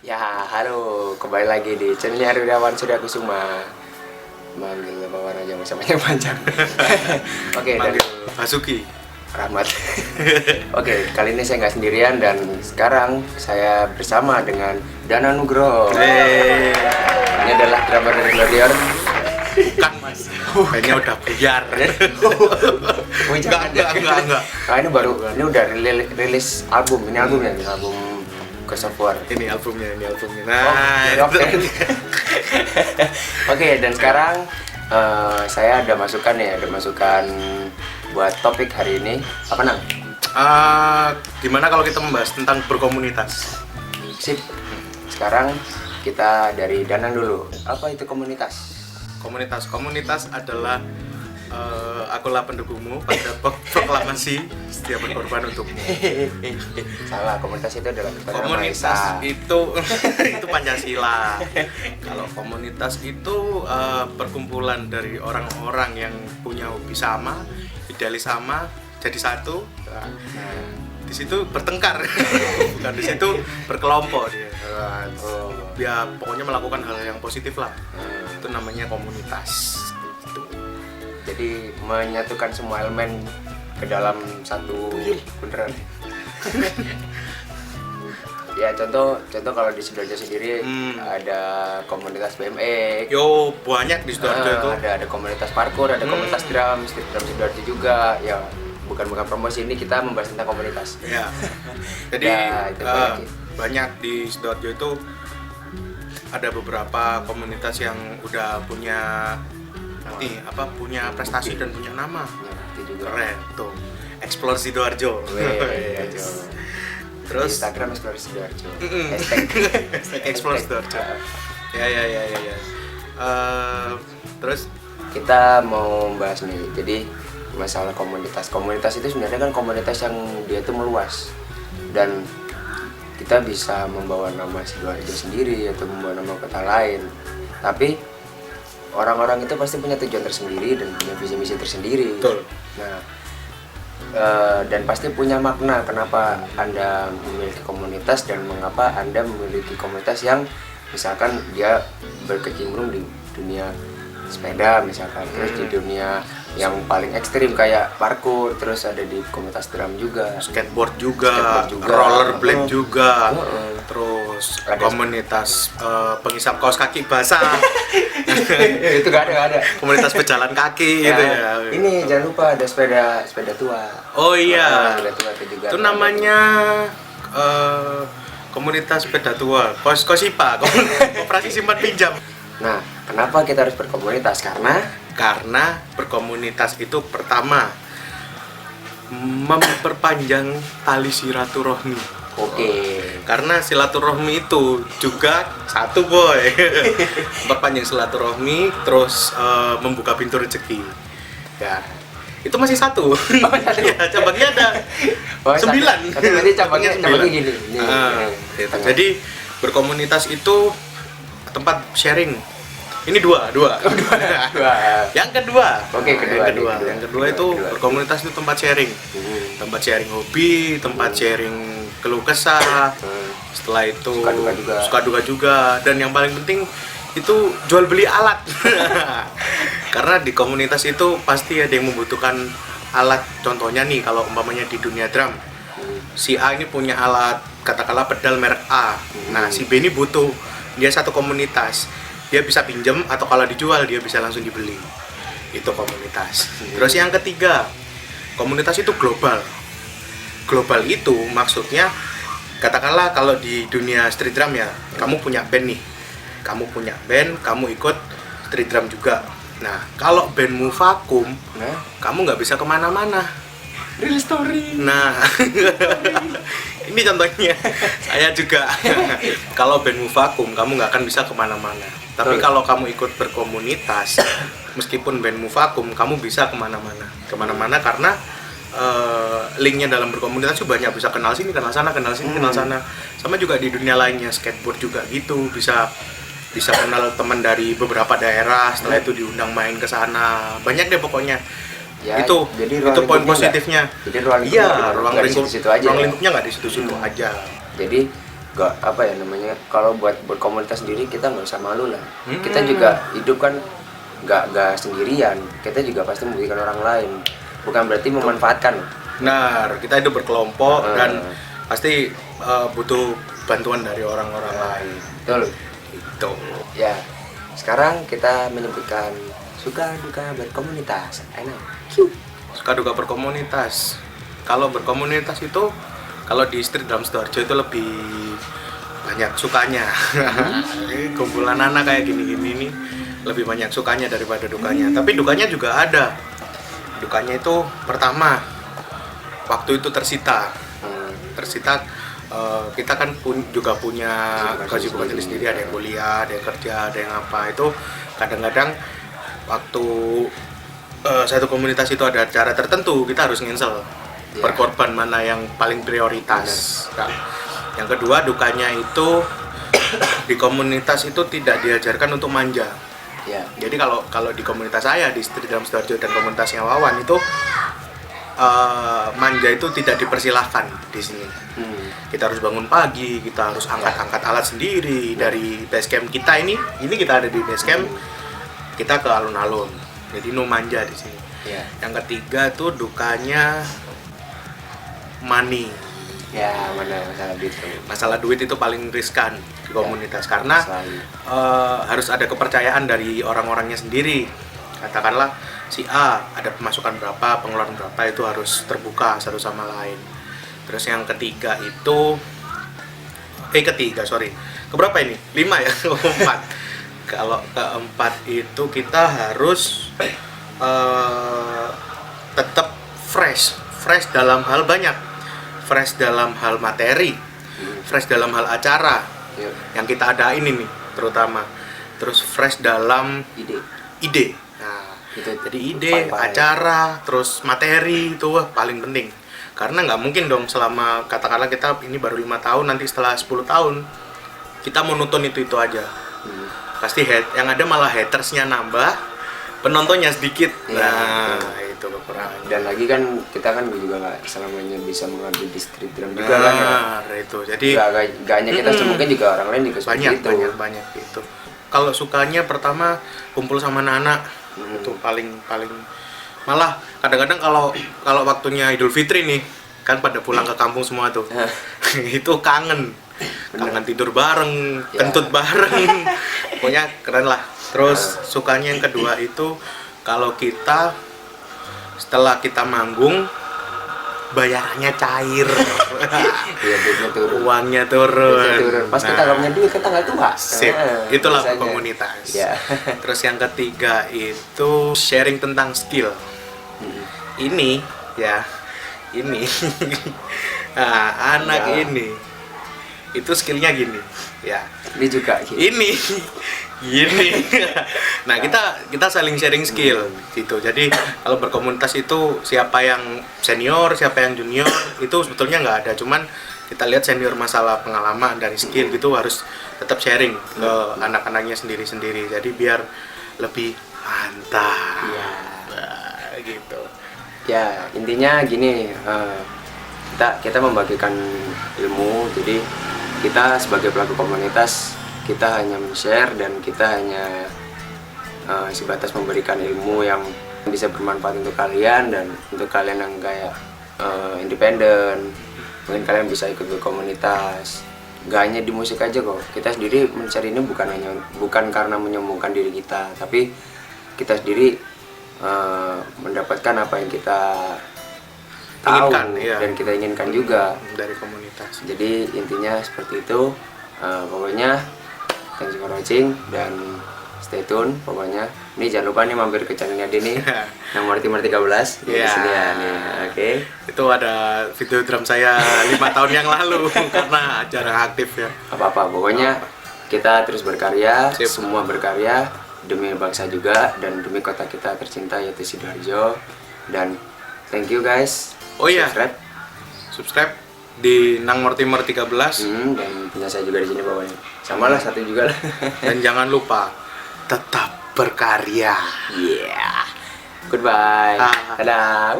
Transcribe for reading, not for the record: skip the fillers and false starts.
Ya, halo, kembali lagi di channelnya Aryawan Surya Kusuma. Manggil bawahan aja sama yang panjang. Oke, dari Manggil Basuki. Rahmat. Oke, kali ini saya nggak sendirian dan sekarang saya bersama dengan Dana Nugroho. Ini adalah drummer dari Gladiator. Bukan mas, kayaknya udah buyar. Enggak. Nah, ini baru, ini udah rilis album. Ini albumnya, ini album Ghost of War. Ini albumnya. Oh, Oke, dan sekarang saya ada masukan buat topik hari ini. Apa nang? Gimana kalau kita membahas tentang berkomunitas? Sip. Sekarang kita dari Danang dulu. Apa itu komunitas? Komunitas adalah akulah pendukungmu pada proklamasi setiap berkorban untukmu. Salah, komunitas itu adalah Komunitas itu itu Pancasila. Kalau komunitas itu perkumpulan dari orang-orang yang punya hobi sama, idealis sama, jadi satu. Nah, di situ bertengkar, bukan di situ berkelompok dia. Ya pokoknya melakukan hal yang positif lah. Itu namanya komunitas. Gitu. Jadi menyatukan semua elemen ke dalam satu bundaran. Ya contoh kalau di Sidoarjo sendiri ada komunitas BMX. Yo banyak di Sidoarjo itu. Ada komunitas parkour, ada komunitas drum Sidoarjo juga. Ya bukan promosi, ini kita membahas tentang komunitas. Ya. Jadi Ya, banyak di Sidoarjo itu ada beberapa komunitas yang udah punya punya prestasi dan punya nama. Ya, itu juga. Keren tuh. Explore Sidoarjo. Terus Instagram Explore Sidoarjo. Hashtag Explore Sidoarjo. Ya. Terus Kita mau bahas nih. Jadi masalah komunitas. Komunitas itu sebenarnya kan komunitas yang dia itu meluas. Dan kita bisa membawa nama Sidoarjo sendiri atau membawa nama kota lain. Tapi orang-orang itu pasti punya tujuan tersendiri dan punya visi misi tersendiri. betul. Nah, dan pasti punya makna kenapa Anda memiliki komunitas dan mengapa Anda memiliki komunitas yang misalkan dia berkecimpung di dunia sepeda misalkan, terus di dunia yang paling ekstrim kayak parkour, terus ada di komunitas drum juga, Skateboard juga. Rollerblade juga. Terus Ada komunitas pengisap kaos kaki basah. itu gak ada. Komunitas pejalan kaki gitu ya. Ini jangan lupa ada sepeda tua. Oh iya. Sepeda tua itu juga. Itu namanya komunitas sepeda tua. Kosipa, Koperasi Simpan Pinjam. Nah, kenapa kita harus berkomunitas? Karena berkomunitas itu pertama memperpanjang tali silaturahmi. Oke. Karena silaturahmi itu juga satu boy. Memperpanjang silaturahmi, terus membuka pintu rezeki. Ya, itu masih satu. Ya, cabangnya ada 9. Tapi berarti cabangnya gini. Gitu. Jadi berkomunitas itu tempat sharing. Ini dua. Yang kedua. Oke, kedua. Yang kedua itu berkomunitas itu tempat sharing. Tempat sharing hobi, tempat sharing keluh kesah. Setelah itu suka duka juga. Dan yang paling penting itu jual beli alat. Karena di komunitas itu pasti ada yang membutuhkan alat. Contohnya nih kalau umpamanya di dunia drum, si A ini punya alat katakanlah pedal merek A. Nah, si B ini butuh, dia satu komunitas. Dia bisa pinjam atau kalau dijual dia bisa langsung dibeli. Itu komunitas. Terus yang ketiga, komunitas itu global. Global itu maksudnya katakanlah kalau di dunia street drum ya, kamu punya band nih. Kamu punya band, kamu ikut street drum juga. Nah, kalau bandmu vakum, kamu nggak bisa kemana-mana. Real story. Nah, ini contohnya. Saya juga. Kalau bandmu vakum, kamu nggak akan bisa kemana-mana. Tapi kalau kamu ikut berkomunitas, meskipun bandmu vakum, kamu bisa kemana-mana. Kemana-mana karena linknya dalam berkomunitas itu banyak, bisa kenal sini, kenal sana, kenal sini, kenal sana. Sama juga di dunia lainnya, skateboard juga gitu, bisa kenal teman dari beberapa daerah, setelah itu diundang main ke sana. Banyak deh pokoknya. Ya, itu poin positifnya. Jadi ruang lingkupnya nggak di situ-situ ya? aja. Jadi gak apa ya namanya, kalau buat berkomunitas sendiri kita nggak usah malu lah. Kita juga hidup kan nggak sendirian, kita juga pasti membutuhkan orang lain, bukan berarti memanfaatkan. Benar, kita hidup berkelompok dan pasti butuh bantuan dari orang-orang lain. Betul. Itu. Ya, sekarang kita menyebutkan suka duka berkomunitas. Enak. Suka duka berkomunitas. Kalau berkomunitas itu, kalau di Street Drum Sidoarjo itu lebih banyak sukanya. Kumpulan anak kayak gini-gini ini lebih banyak sukanya daripada dukanya. Tapi dukanya juga ada. Dukanya itu pertama, waktu itu tersita. Kita kan juga punya kesibukan sendiri, ada yang kuliah, ada yang kerja, ada yang apa. Itu kadang-kadang waktu satu komunitas itu ada acara tertentu, kita harus ngensel berkorban mana yang paling prioritas. Nah, yang kedua dukanya itu di komunitas itu tidak diajarkan untuk manja. Jadi kalau di komunitas saya di Street Drum Sidoarjo dan komunitasnya Wawan itu manja itu tidak dipersilahkan di sini. Kita harus bangun pagi, kita harus angkat-angkat alat sendiri dari base camp kita ini kita ada di base camp, kita ke alun-alun. Jadi no manja di sini. Yang ketiga tuh dukanya money. Ya, mana masalah duit itu paling riskan di komunitas karena harus ada kepercayaan dari orang-orangnya sendiri. Katakanlah si A ada pemasukan berapa, pengeluaran berapa, itu harus terbuka satu sama lain. Terus yang ketiga itu keberapa ini? 5 ya? 4. Kalau keempat itu kita harus tetap fresh dalam hal banyak, fresh dalam hal materi, fresh dalam hal acara yang kita adain ini terutama, terus fresh dalam ide. Nah, jadi ide, acara, terus materi itu paling penting. Karena nggak mungkin dong selama katakanlah kita ini baru 5 tahun, nanti setelah 10 tahun kita monoton itu aja. Pasti yang ada malah hatersnya nambah, penontonnya sedikit. Nah, itu kekurangan. Dan lagi kan kita kan juga nggak selamanya bisa mengambil di street drum juga kan ya. Itu. Jadi nggak hanya kita, mungkin juga orang lain juga seperti itu. Banyak itu. Kalau sukanya pertama kumpul sama anak-anak itu paling malah kadang-kadang kalau waktunya Idul Fitri nih kan pada pulang ke kampung semua tuh. Itu kangen tidur bareng, kentut bareng. Pokoknya keren lah. Terus sukanya yang kedua itu kalau kita setelah kita manggung bayarannya cair. Uangnya turun. Pas kita nggak punya duit kita nggak tua. Sip. Itulah komunitas. Terus yang ketiga itu sharing tentang skill. Ini nah, anak ini itu skillnya gini ya. Ini juga gini. Nah, kita saling sharing skill gitu. Jadi kalau berkomunitas itu siapa yang senior, siapa yang junior itu sebetulnya nggak ada. Cuman kita lihat senior masalah pengalaman dari skill gitu harus tetap sharing ke anak-anaknya sendiri-sendiri. Jadi biar lebih mantap. Gitu. Ya, intinya gini, kita membagikan ilmu. Jadi kita sebagai pelaku komunitas, kita hanya men-share dan kita hanya sebatas memberikan ilmu yang bisa bermanfaat untuk kalian dan untuk kalian yang kayak independen. Mungkin kalian bisa ikut berkomunitas. Gak hanya di musik aja kok. Kita sendiri mencari ini bukan karena menyombongkan diri kita, tapi kita sendiri mendapatkan apa yang kita tahu dan kita inginkan juga dari komunitas. Jadi intinya seperti itu. Pokoknya thanks for watching dan stay tune. Pokoknya ini jangan lupa nih mampir ke channelnya Dini nomor Timur 13 di sini ya nih. Oke. Itu ada video drum saya 5 tahun yang lalu karena jarang aktif ya. Apa-apa, pokoknya kita terus berkarya, semua berkarya demi bangsa juga dan demi kota kita tercinta yaitu Sidoarjo. Dan thank you guys. Oh iya, subscribe di Nang Mortimer 13 dan punya saya juga di sini bawahnya. Sama lah, satu juga lah. Dan jangan lupa tetap berkarya. Goodbye. Dadah.